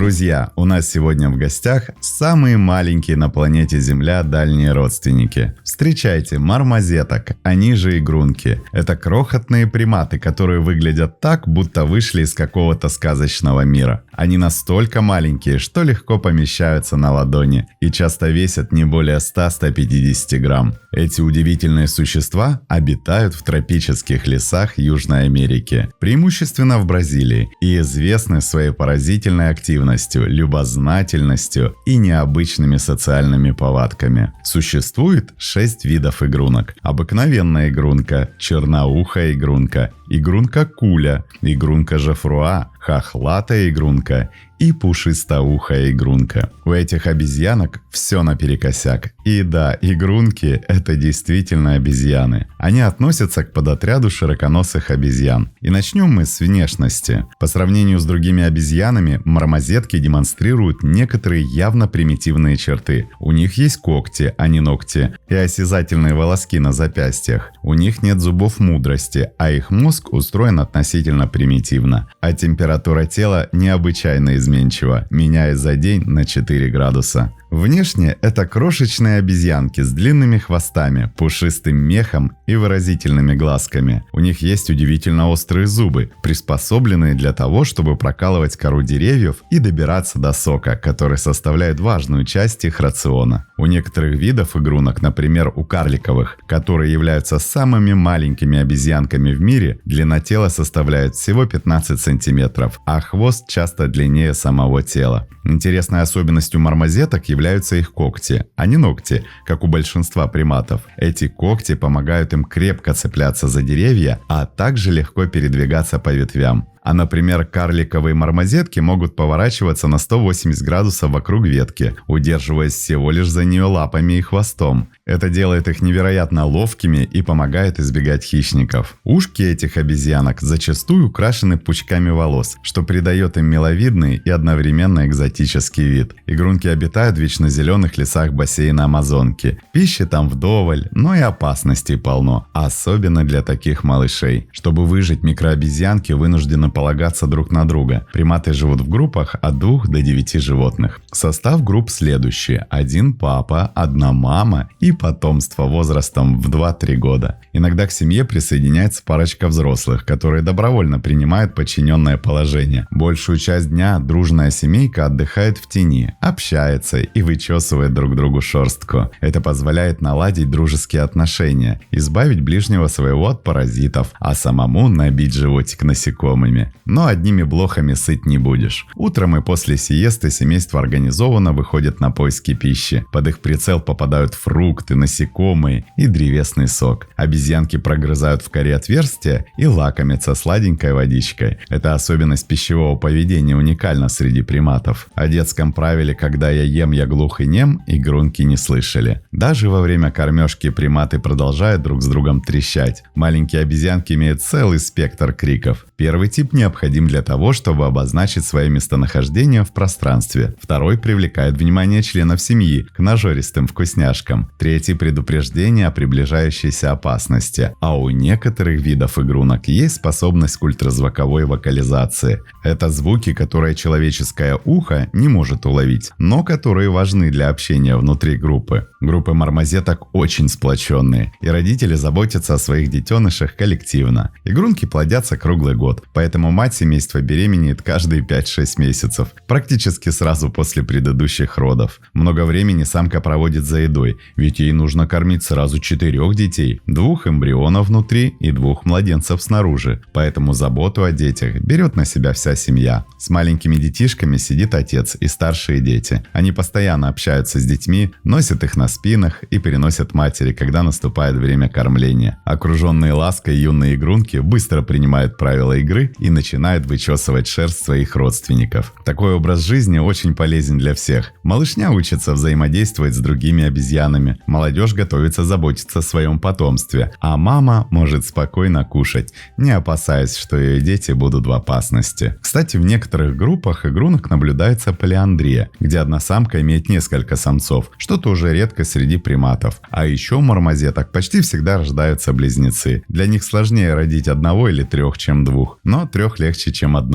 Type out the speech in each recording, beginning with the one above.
Друзья, у нас сегодня в гостях самые маленькие на планете Земля дальние родственники. Встречайте мармозеток, они же игрунки. Это крохотные приматы, которые выглядят так, будто вышли из какого-то сказочного мира. Они настолько маленькие, что легко помещаются на ладони и часто весят не более 100-150 грамм. Эти удивительные существа обитают в тропических лесах Южной Америки, преимущественно в Бразилии, и известны своей поразительной активностью, любознательностью и необычными социальными повадками. Существует 6 видов игрунок. Обыкновенная игрунка, черноухая игрунка, игрунка-куля, игрунка-жофруа, хохлатая игрунка и пушистоухая игрунка. У этих обезьянок все наперекосяк. И да, игрунки – это действительно обезьяны. Они относятся к подотряду широконосых обезьян. И начнем мы с внешности. По сравнению с другими обезьянами, мармозетки демонстрируют некоторые явно примитивные черты. У них есть когти, а не ногти, и осязательные волоски на запястьях. У них нет зубов мудрости, а их мозг устроен относительно примитивно. А температура тела необычайно изменчива, меняясь за день на 4 градуса. Внешне это крошечные обезьянки с длинными хвостами, пушистым мехом и выразительными глазками. У них есть удивительно острые зубы, приспособленные для того, чтобы прокалывать кору деревьев и добираться до сока, который составляет важную часть их рациона. У некоторых видов игрунок, например, у карликовых, которые являются самыми маленькими обезьянками в мире, длина тела составляет всего 15 сантиметров, а хвост часто длиннее самого тела. Интересной особенностью мармозеток являются их когти, а не ногти, как у большинства приматов. Эти когти помогают им крепко цепляться за деревья, а также легко передвигаться по ветвям. А, например, карликовые мармозетки могут поворачиваться на 180 градусов вокруг ветки, удерживаясь всего лишь за нее лапами и хвостом. Это делает их невероятно ловкими и помогает избегать хищников. Ушки этих обезьянок зачастую украшены пучками волос, что придает им миловидный и одновременно экзотический вид. Игрунки обитают в вечнозеленых лесах бассейна Амазонки. Пищи там вдоволь, но и опасностей полно, особенно для таких малышей. Чтобы выжить, микрообезьянки вынуждены полагаться друг на друга. Приматы живут в группах от 2 до 9 животных. Состав групп следующий: 1 папа, 1 мама и потомство возрастом в 2-3 года. Иногда к семье присоединяется парочка взрослых, которые добровольно принимают подчиненное положение. Большую часть дня дружная семейка отдыхает в тени, общается и вычесывает друг другу шерстку. Это позволяет наладить дружеские отношения, избавить ближнего своего от паразитов, а самому набить животик насекомыми. Но одними блохами сыт не будешь. Утром и после сиесты семейство организованно выходит на поиски пищи. Под их прицел попадают фрукты, насекомые и древесный сок. Обезьянки прогрызают в коре отверстия и лакомятся сладенькой водичкой. Эта особенность пищевого поведения уникальна среди приматов. О детском правиле «когда я ем, я глух и нем» игрунки не слышали. Даже во время кормежки приматы продолжают друг с другом трещать. Маленькие обезьянки имеют целый спектр криков. Первый тип необходим для того, чтобы обозначить свое местонахождение в пространстве. Второй привлекает внимание членов семьи к нажористым вкусняшкам. Третий – предупреждение о приближающейся опасности. А у некоторых видов игрунок есть способность к ультразвуковой вокализации. Это звуки, которые человеческое ухо не может уловить, но которые важны для общения внутри группы. Группы мармозеток очень сплоченные, и родители заботятся о своих детенышах коллективно. Игрунки плодятся круглый год, поэтому мать семейства беременеет каждые 5-6 месяцев, практически сразу после предыдущих родов. Много времени самка проводит за едой, ведь ей нужно кормить сразу 4 детей, 2 эмбрионов внутри и 2 младенцев снаружи, поэтому заботу о детях берет на себя вся семья. С маленькими детишками сидит отец и старшие дети. Они постоянно общаются с детьми, носят их на спинах и переносят матери, когда наступает время кормления. Окруженные лаской юные игрунки быстро принимают правила игры и начинают вычесывать шерсть своих родственников. Такой образ жизни очень полезен для всех. Малышня учится взаимодействовать с другими обезьянами, молодежь готовится заботиться о своем потомстве, а мама может спокойно кушать, не опасаясь, что ее дети будут в опасности. Кстати, в некоторых группах игрунок наблюдается полиандрия, где одна самка имеет несколько самцов, что тоже редко среди приматов. А еще у мармозеток почти всегда рождаются близнецы. Для них сложнее родить 1 или 3, чем 2, но 3 легче, чем 1.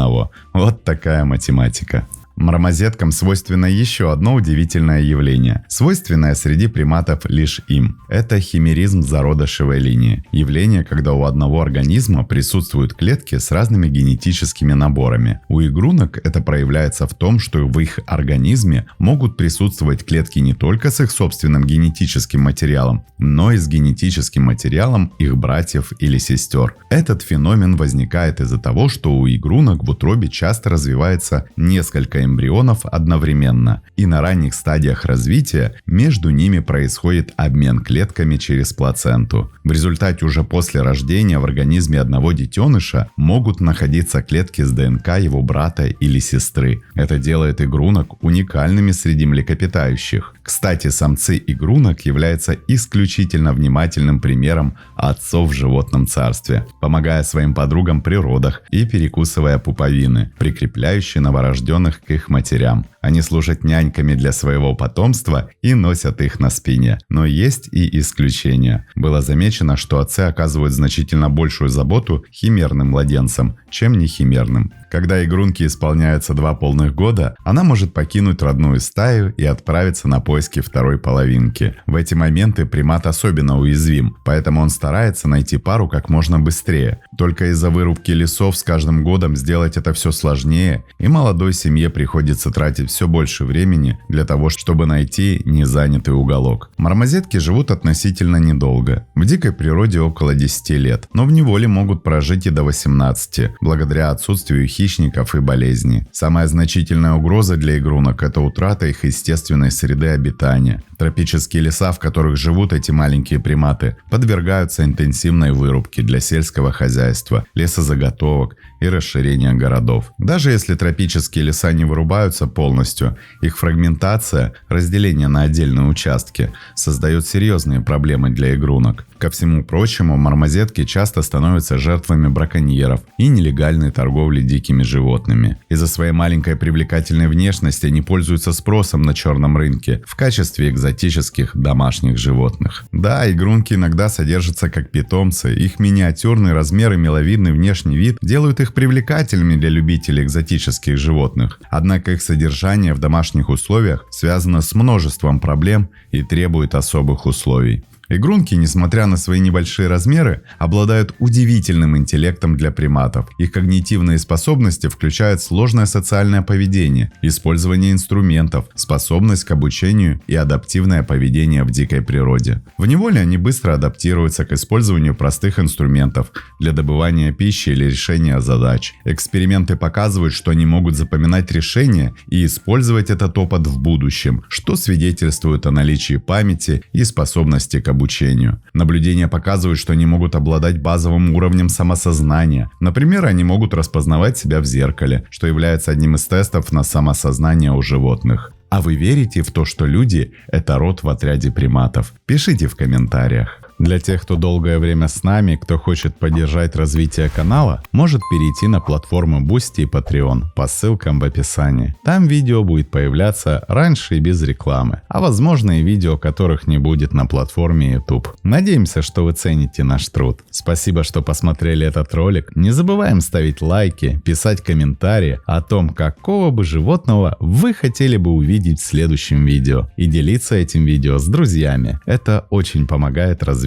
Вот такая математика. Мармозеткам свойственно еще одно удивительное явление, свойственное среди приматов лишь им. Это химеризм зародышевой линии. Явление, когда у одного организма присутствуют клетки с разными генетическими наборами. У игрунок это проявляется в том, что в их организме могут присутствовать клетки не только с их собственным генетическим материалом, но и с генетическим материалом их братьев или сестер. Этот феномен возникает из-за того, что у игрунок в утробе часто развивается несколько эмбрионов одновременно, и на ранних стадиях развития между ними происходит обмен клетками через плаценту. В результате уже после рождения в организме одного детеныша могут находиться клетки с ДНК его брата или сестры. Это делает игрунок уникальными среди млекопитающих. Кстати, самцы игрунок являются исключительно внимательным примером отцов в животном царстве, помогая своим подругам при родах и перекусывая пуповины, прикрепляющие новорожденных к их матерям. Они служат няньками для своего потомства и носят их на спине. Но есть и исключения. Было замечено, что отцы оказывают значительно большую заботу химерным младенцам, чем нехимерным. Когда игрунке исполняется 2 полных года, она может покинуть родную стаю и отправиться на поиски второй половинки. В эти моменты примат особенно уязвим, поэтому он старается найти пару как можно быстрее. Только из-за вырубки лесов с каждым годом сделать это все сложнее, и молодой семье приходится тратить все больше времени для того, чтобы найти незанятый уголок. Мармозетки живут относительно недолго. В дикой природе около 10 лет, но в неволе могут прожить и до 18, благодаря отсутствию хищников и болезней. Самая значительная угроза для игрунок – это утрата их естественной среды обитания. Тропические леса, в которых живут эти маленькие приматы, подвергаются интенсивной вырубке для сельского хозяйства, лесозаготовок и расширения городов. Даже если тропические леса не вырубаются полностью, их фрагментация, разделение на отдельные участки, создает серьезные проблемы для игрунок. Ко всему прочему, мармозетки часто становятся жертвами браконьеров и нелегальной торговли дикими животными. Из-за своей маленькой привлекательной внешности они пользуются спросом на черном рынке в качестве экзотических домашних животных. Да, игрунки иногда содержатся как питомцы, их миниатюрный размер и миловидный внешний вид делают их привлекательными для любителей экзотических животных. Однако их содержание в домашних условиях связано с множеством проблем и требует особых условий. Игрунки, несмотря на свои небольшие размеры, обладают удивительным интеллектом для приматов. Их когнитивные способности включают сложное социальное поведение, использование инструментов, способность к обучению и адаптивное поведение в дикой природе. В неволе они быстро адаптируются к использованию простых инструментов для добывания пищи или решения задач. Эксперименты показывают, что они могут запоминать решения и использовать этот опыт в будущем, что свидетельствует о наличии памяти и способности к обучению. Наблюдения показывают, что они могут обладать базовым уровнем самосознания. Например, они могут распознавать себя в зеркале, что является одним из тестов на самосознание у животных. А вы верите в то, что люди – это род в отряде приматов? Пишите в комментариях. Для тех, кто долгое время с нами, кто хочет поддержать развитие канала, может перейти на платформы Boosty и Patreon по ссылкам в описании. Там видео будет появляться раньше и без рекламы, а возможно и видео, которых не будет на платформе YouTube. Надеемся, что вы цените наш труд. Спасибо, что посмотрели этот ролик. Не забываем ставить лайки, писать комментарии о том, какого бы животного вы хотели бы увидеть в следующем видео, и делиться этим видео с друзьями. Это очень помогает развитию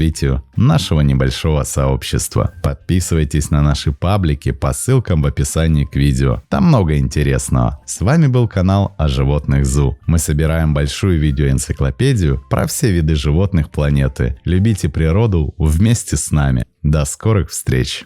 нашего небольшого сообщества. Подписывайтесь на наши паблики по ссылкам в описании к видео. Там много интересного. С вами был канал о животных ЗУ. Мы собираем большую видеоэнциклопедию про все виды животных планеты. Любите природу вместе с нами. До скорых встреч!